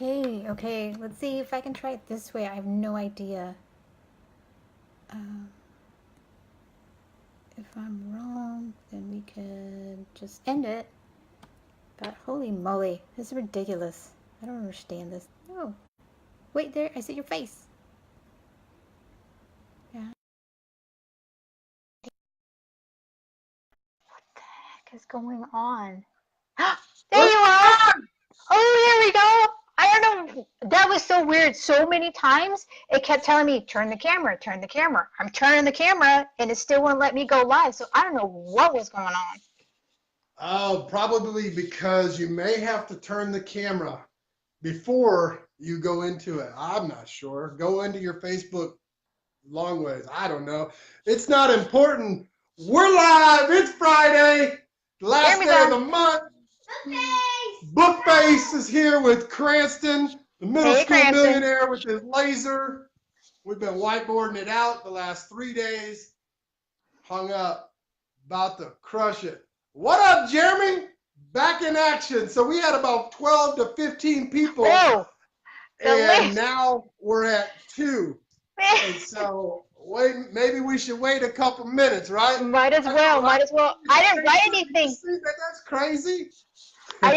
Okay, let's see if I can try it this way. I have no idea. Um, if I'm wrong, then we could just end it. But holy moly, this is ridiculous. I don't understand this. No. Wait, there, I see your face. Yeah. What the heck is going on? There What's you going are! on? Oh, there we go. I don't know. That was so weird. So many times it kept telling me, turn the camera, turn the camera. I'm turning the camera and it still wouldn't let me go live. So I don't know what was going on. Oh, probably because you may have to turn the camera before you go into it. I'm not sure. Go into your Facebook long ways. I don't know. It's not important. We're live. It's Friday, the There last we day of go. the month. Bookface is here with Cranston, the middle Hey, school Cranston. millionaire with his laser. We've been whiteboarding it out the last 3 days. Hung up. About to crush it. What up, Jeremy? Back in action. So we had about 12 to 15 people, Oh, the and list. now we're at 2. And so maybe we should wait a couple minutes, right? Might as That's well. right. Might as well. I didn't write You anything. see that? That's crazy. I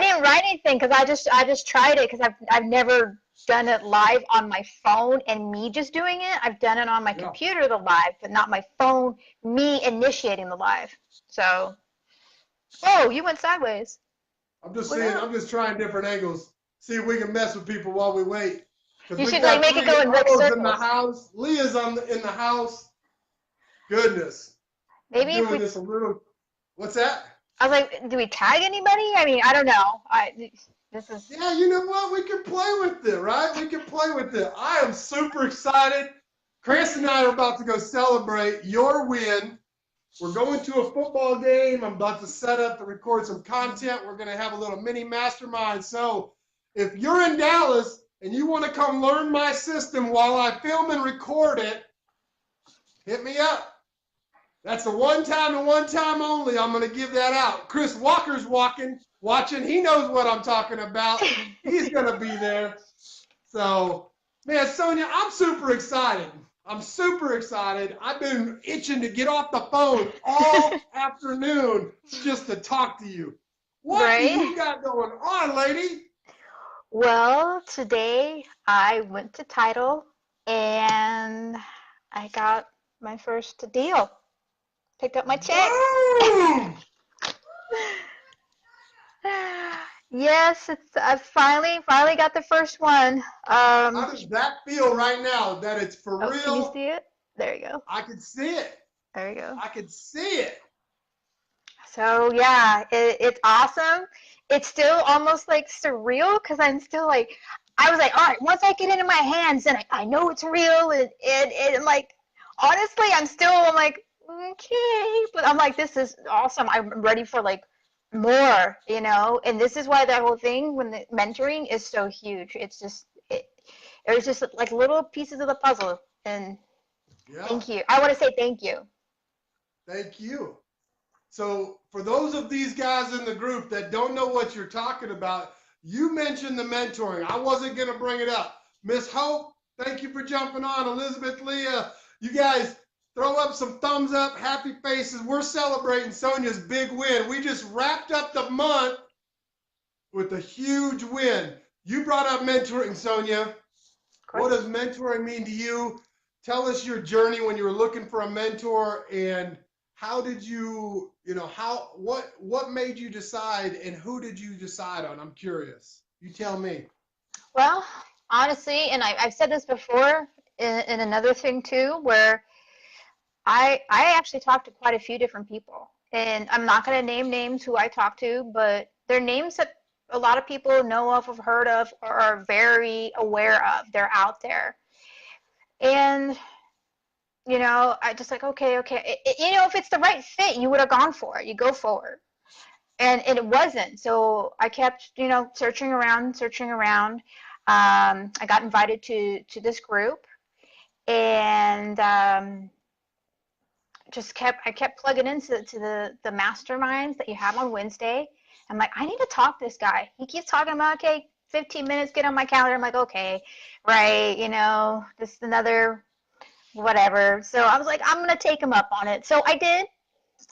didn't write anything because I just tried it because I've never done it live on my phone and me just doing it. I've done it on my Yeah. computer the live, but not my phone. Me initiating the live. So, oh, you went sideways. I'm just What seeing, up? I'm just trying different angles. See if we can mess with people while we wait. Because You we've should like got make it 3 go in like O's in the circles. house. Leah's in the house. Goodness. I'm Maybe if doing we. this a little. What's that? I was like, do we tag anybody? I mean, I don't know. This is. Yeah, you know what? We can play with it, right? We can play with it. I am super excited. Chris and I are about to go celebrate your win. We're going to a football game. I'm about to set up to record some content. We're going to have a little mini mastermind. So if you're in Dallas and you want to come learn my system while I film and record it, hit me up. That's the one time and one time only. I'm going to give that out. Chris Walker's watching. He knows what I'm talking about. He's going to be there. So, man, Sonja, I'm super excited. I'm super excited. I've been itching to get off the phone all afternoon just to talk to you. What do Right? you got going on, lady? Well, today I went to Title and I got my first deal. Picked up my check. Boom! Yes, I finally got the first one. How does that feel right now that it's for Oh, can you real? see it? There you go. I can see it. There you go. I can see it. So yeah, it's awesome. It's still almost like surreal because I'm still like, I was like, all right, once I get it in my hands, then I know it's real, and like, honestly, I'm like, okay, but I'm like, this is awesome. I'm ready for like more, and this is why that whole thing when the mentoring is so huge. It's just it was just like little pieces of the puzzle, and Yeah, thank you. I want to say thank you. thank you. So for those of these guys in the group that don't know what you're talking about, you mentioned the mentoring. I wasn't going to bring it up. Miss Hope, thank you for jumping on. Elizabeth, Leah, you guys throw up some thumbs up, happy faces. We're celebrating Sonja's big win. We just wrapped up the month with a huge win. You brought up mentoring, Sonja. Of What course. does mentoring mean to you? Tell us your journey when you were looking for a mentor, and how did you, what made you decide, and who did you decide on? I'm curious. You tell me. Well, honestly, and I've said this before in another thing too, where I actually talked to quite a few different people, and I'm not going to name names who I talked to, but they're names that a lot of people know of, have heard of, or are very aware of. They're out there, and I just like okay, if it's the right fit, you would have gone for it. You go forward, and it wasn't. So I kept searching around, searching around. I got invited to this group, and I kept plugging into the masterminds that you have on Wednesday. I'm like, I need to talk to this guy. He keeps talking about, okay, 15 minutes, get on my calendar. I'm like, okay, right, just another whatever. So I was like, I'm going to take him up on it. So I did.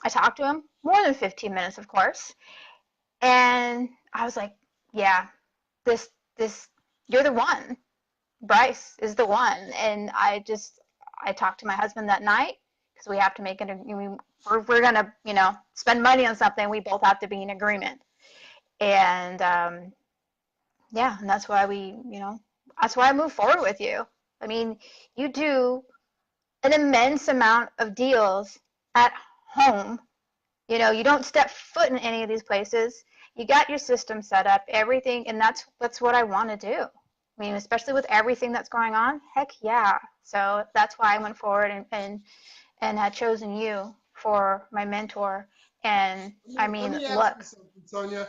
I talked to him more than 15 minutes, of course. And I was like, yeah, this, you're the one. Bryce is the one. And I talked to my husband that night because we have to make we're going to, spend money on something. We both have to be in agreement. And, yeah, and that's why that's why I moved forward with you. I mean, you do an immense amount of deals at home. You don't step foot in any of these places. You got your system set up, everything, and that's what I want to do. I mean, especially with everything that's going on, heck yeah. So that's why I went forward and had chosen you for my mentor. And I mean, let me ask look, you something, Sonja.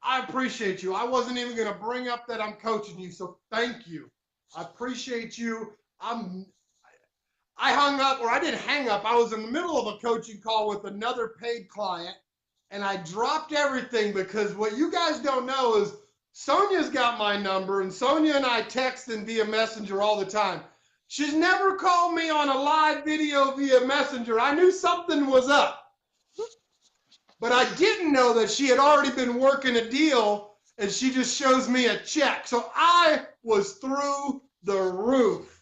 I appreciate you. I wasn't even going to bring up that I'm coaching you, so thank you. I appreciate you. I hung up, or I didn't hang up. I was in the middle of a coaching call with another paid client, and I dropped everything because what you guys don't know is Sonja's got my number, and Sonja and I text and via Messenger all the time. She's never called me on a live video via Messenger. I knew something was up. But I didn't know that she had already been working a deal, and she just shows me a check. So I was through the roof.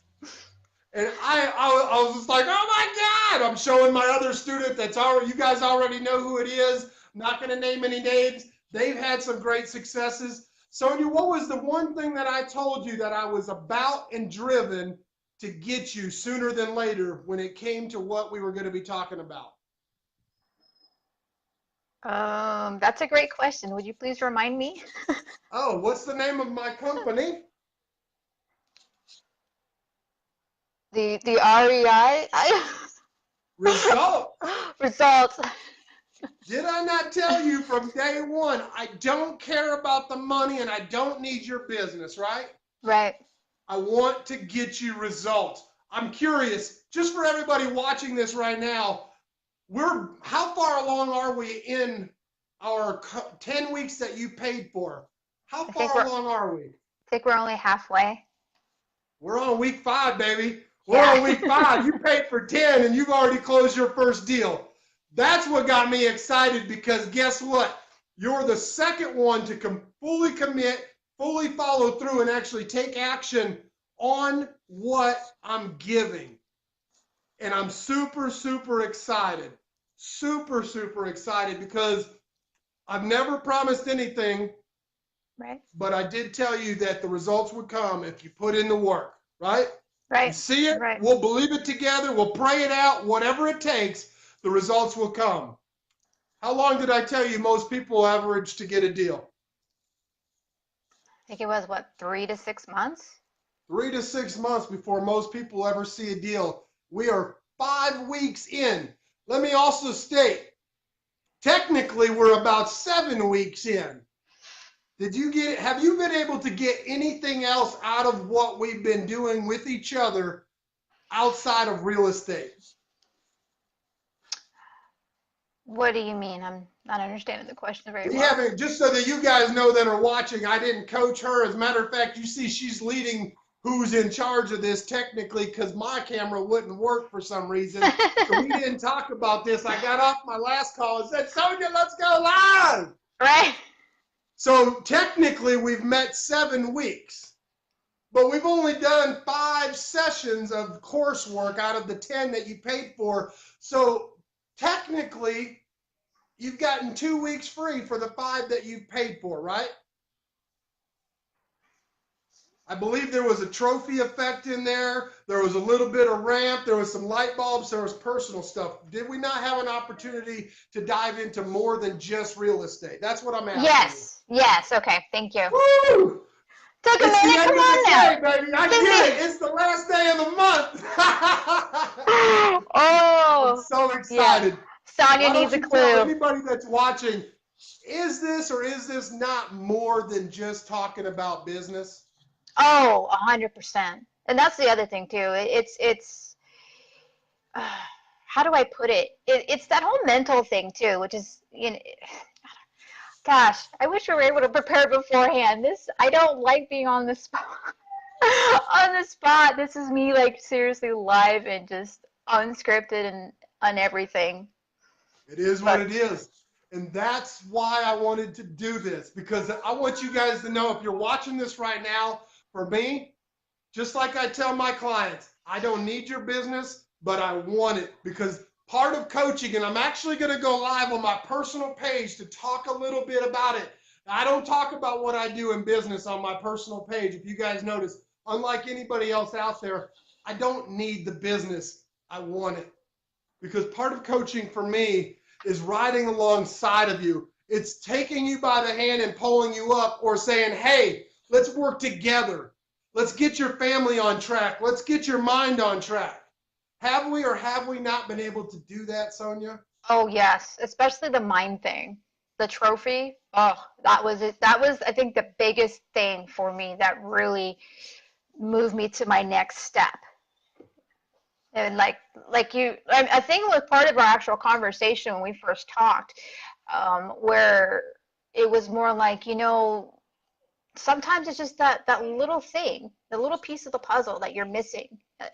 And I was just like, oh my God, I'm showing my other student you guys already know who it is. I'm not going to name any names. They've had some great successes. Sonja, what was the one thing that I told you that I was about and driven to get you sooner than later when it came to what we were going to be talking about? that's a great question. Would you please remind me? Oh, what's the name of my company? The REI Result. results. Did I not tell you from day one, I don't care about the money and I don't need your business, right? Right. I want to get you results. I'm curious, just for everybody watching this right now, how far along are we in our 10 weeks that you paid for? How far along are we? I think we're only halfway. We're on week 5, baby. We're Yeah. on week 5. You paid for 10 and you've already closed your first deal. That's what got me excited because guess what? You're the second one to fully commit, fully follow through, and actually take action on what I'm giving. And I'm super, super excited. Super, super excited because I've never promised anything, Right. but I did tell you that the results would come if you put in the work, right? Right. You see it, right. We'll believe it together, we'll pray it out, whatever it takes, the results will come. How long did I tell you most people average to get a deal? I think it was, 3 to 6 months? 3 to 6 months before most people ever see a deal. We are 5 weeks in. Let me also state, technically we're about 7 weeks in. Have you been able to get anything else out of what we've been doing with each other outside of real estate? What do you mean? I'm not understanding the question very We well. haven't, just so that you guys know that are watching, I didn't coach her. As a matter of fact, you see she's leading who's in charge of this technically because my camera wouldn't work for some reason. So we didn't talk about this. I got off my last call and said, Sonja, let's go live. Right. So technically we've met 7 weeks, but we've only done 5 sessions of coursework out of the 10 that you paid for. So technically you've gotten 2 weeks free for the 5 that you've paid for, right? I believe there was a trophy effect in there. There was a little bit of ramp. There was some light bulbs. There was personal stuff. Did we not have an opportunity to dive into more than just real estate? That's what I'm asking. Yes. Yes. Okay. Thank you. Woo! Took a It's the minute. end Come of on the now. day, baby. I get it. It's the last day of the month. Oh. I'm so excited. Yeah. Sonja Why needs don't a you tell clue. anybody that's watching, is this or is this not more than just talking about business? Oh, 100%. And that's the other thing too. It's how do I put it? It's that whole mental thing too, which is, Gosh, I wish we were able to prepare beforehand. I don't like being on the spot. On the spot. This is me like seriously live and just unscripted and on everything. It is what But it is. And that's why I wanted to do this, because I want you guys to know, if you're watching this right now, for me, just like I tell my clients, I don't need your business, but I want it, because part of coaching, and I'm actually going to go live on my personal page to talk a little bit about it. I don't talk about what I do in business on my personal page. If you guys notice, unlike anybody else out there, I don't need the business. I want it. Because part of coaching for me is riding alongside of you. It's taking you by the hand and pulling you up, or saying, hey, let's work together. Let's get your family on track. Let's get your mind on track. Have we or have we not been able to do that, Sonja? oh yes, especially the mind thing. The trophy. Oh, that was it. That was I think the biggest thing for me that really moved me to my next step. And like you, I think it was part of our actual conversation when we first talked, where it was more like, sometimes it's just that little thing, the little piece of the puzzle that you're missing,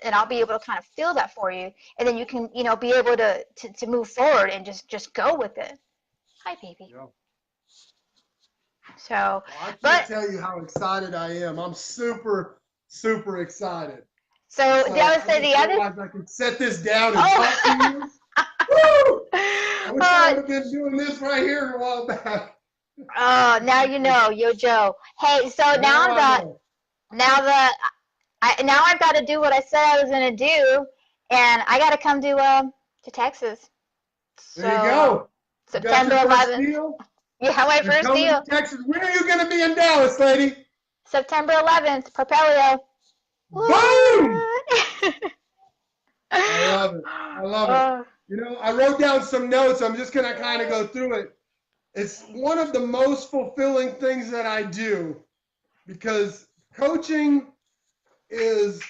and I'll be able to kind of fill that for you, and then you can, be able to move forward and just go with it. Hi, baby. Yeah. So, Well, I can't but tell you how excited I am. I'm super, super excited. so It's the like, other I say just the other. realized I could set this down and talk to Oh. you. Woo! I wish I uh, would have been doing this right here a while back. oh, now you know, Yo Joe. Hey, so now Now I that know. now that now I've got to do what I said I was gonna do, and I got to come to Texas. There you So go. You got September your first 11th. deal. Yeah, my You're first coming to deal. Texas. When are you going to be in Dallas, lady? September 11th, Propelio. Boom! What? I love it. I love it. Oh, You know, I wrote down some notes. I'm just going to kind of go through it. It's one of the most fulfilling things that I do, because coaching is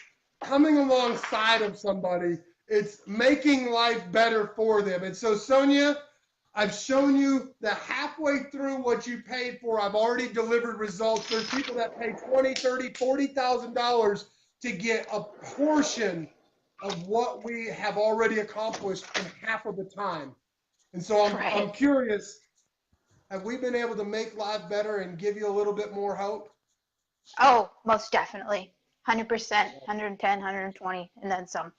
coming alongside of somebody. It's making life better for them. And so, Sonja, I've shown you that halfway through what you paid for, I've already delivered results. There's people that pay $20, $30, $40,000 to get a portion of what we have already accomplished in half of the time. And so I'm right. curious, have we been able to make life better and give you a little bit more hope? Oh, most definitely. 100%, 110, 120, and then some.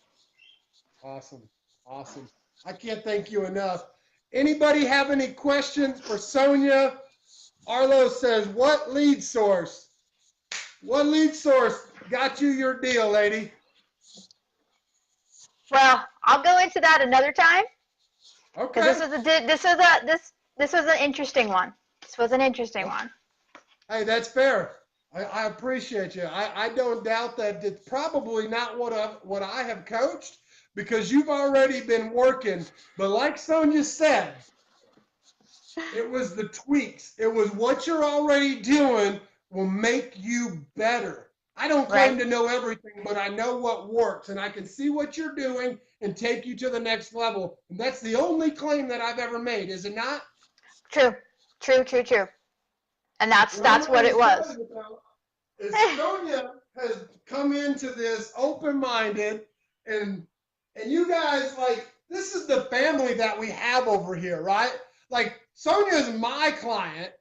Awesome. Awesome. I can't thank you enough. Anybody have any questions for Sonja? Arlo says, what lead source? What lead source got you your deal, lady? Well, I'll go into that another time because Okay. this was an interesting one. This was an interesting one. Hey, that's fair. I appreciate you. I don't doubt that it's probably not what I have coached, because you've already been working. But like Sonja said, it was the tweaks. It was what you're already doing will make you better. I don't claim Right. to know everything, but I know what works, and I can see what you're doing and take you to the next level. And that's the only claim that I've ever made, is it not? True. True, true, true. And that's What I'm that's what really it was. excited about is Sonja has come into this open-minded, and you guys, like, this is the family that we have over here, right? Like, Sonja is my client,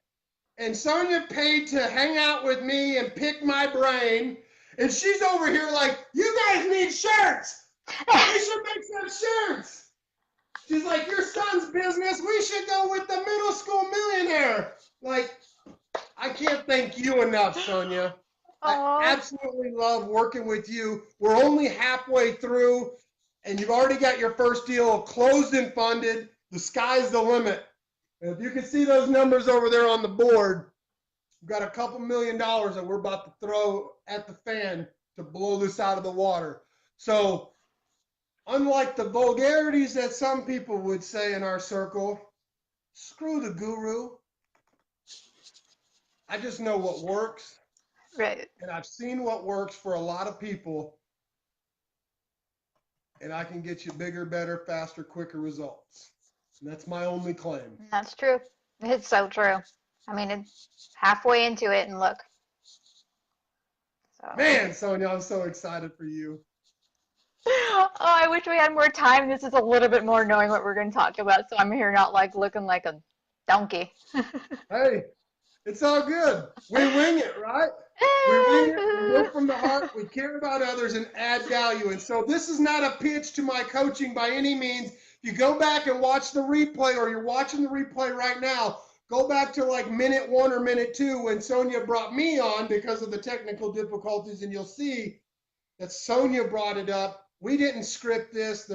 and Sonja paid to hang out with me and pick my brain, and she's over here like, you guys need shirts. We should make some shirts. She's like, your son's business, we should go with the middle school millionaire. Like, I can't thank you enough, Sonja. I Oh, absolutely love working with you. We're only halfway through, and you've already got your first deal closed and funded. The sky's the limit. And if you can see those numbers over there on the board, we've got a couple $1,000,000 that we're about to throw at the fan to blow this out of the water. So, unlike the vulgarities that some people would say in our circle, screw the guru. I just know what works. right. And I've seen what works for a lot of people, and I can get you bigger, better, faster, quicker results. And that's my only claim. That's true. It's so true. I mean, it's halfway into it, and look. So. Man, Sonja, I'm so excited for you. Oh, I wish we had more time. This is a little bit more knowing what we're going to talk about, so I'm here not like looking like a donkey. Hey, it's all good. We wing it, right? We wing it. We work from the heart. We care about others and add value. And so this is not a pitch to my coaching by any means. If you go back and watch the replay, or you're watching the replay right now, go back to like minute 1 or minute 2 when Sonja brought me on because of the technical difficulties, and you'll see that Sonja brought it up. We didn't script this.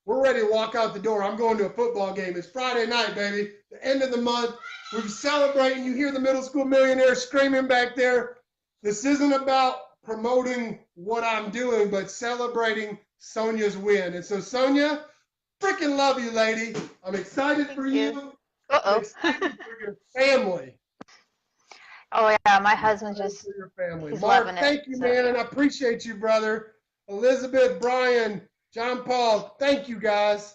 We're ready to walk out the door. I'm going to a football game. It's Friday night, baby. The end of the month. We're celebrating. You hear the middle school millionaire screaming back there. This isn't about promoting what I'm doing, but celebrating Sonja's win. And so, Sonja, freaking love you, lady. I'm excited for you. I'm excited for your family. Oh, yeah, my husband just, for your family. he's Mark, loving it. thank you, man, and I appreciate you, brother. Elizabeth, Brian, John Paul, thank you, guys.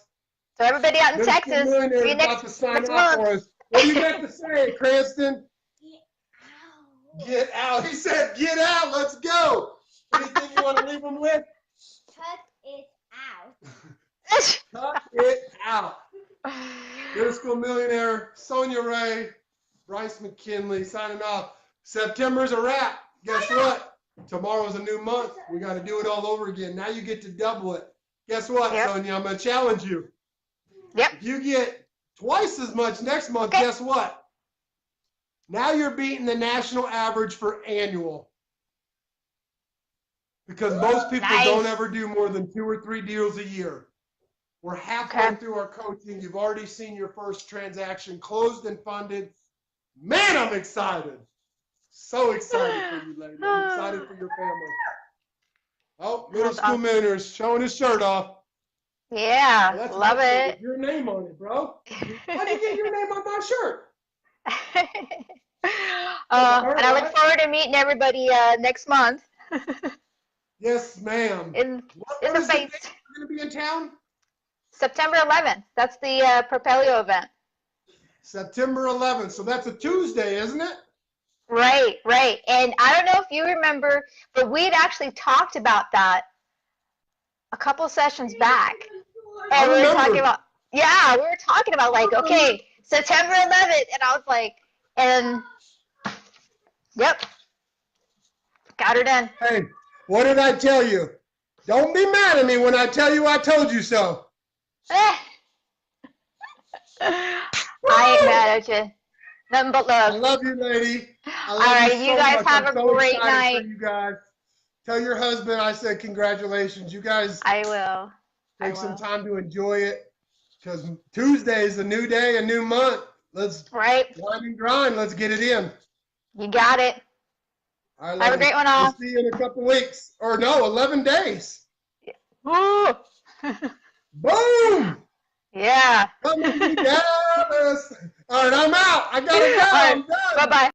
So everybody out in Middle Texas, School Millionaire see you is about to sign next off month. for us. What do you got to say, Cranston? Get out. He said, get out. Let's go. Anything you want to leave them with? Cut it out. Cut it out. Middle School Millionaire, Sonja REI, Bryce McKinley signing off. September's a wrap. Guess what? Tomorrow's a new month. We got to do it all over again. Now you get to double it. Guess what, Yep. Sonja? I'm going to challenge you. Yep. If you get twice as much next month, Okay. Guess what? Now you're beating the national average for annual. Because most people Nice. don't ever do more than 2 or 3 deals a year. We're halfway Okay. through our coaching. You've already seen your first transaction closed and funded. Man, I'm excited. So excited for you, lady. I'm excited for your family. Oh, Middle That's School awesome. Millionaire's showing his shirt off. Yeah, Well, that's love my shirt it. with your name on it, bro. How'd you get your name on my shirt? And I look forward to meeting everybody next month Yes, ma'am. in What the is the face. date you're going to be in town? September 11th. That's the Propelio event. September 11th. So that's a Tuesday, isn't it? Right, right. And I don't know if you remember, but we'd actually talked about that a couple sessions back. And we were talking about, yeah, we were talking about like, okay, September 11th. And I was like, and yep, got her done. Hey, what did I tell you? Don't be mad at me when I tell you I told you so. I ain't mad at you. Nothing but I love. love you, lady. I love All right, you, so you guys much. have I'm a so great excited night. For you guys. Tell your husband I said congratulations. You guys I will. take some time to enjoy it, because Tuesday is a new day, a new month. Let's Right, grind and grind. Let's get it in. you got it. All right, Have a ladies. great one, all. We'll see you in a couple weeks. Or no, 11 days. Woo! Boom! Yeah. Come to Dallas. All right, I'm out. I gotta go. All right, I'm done. bye-bye.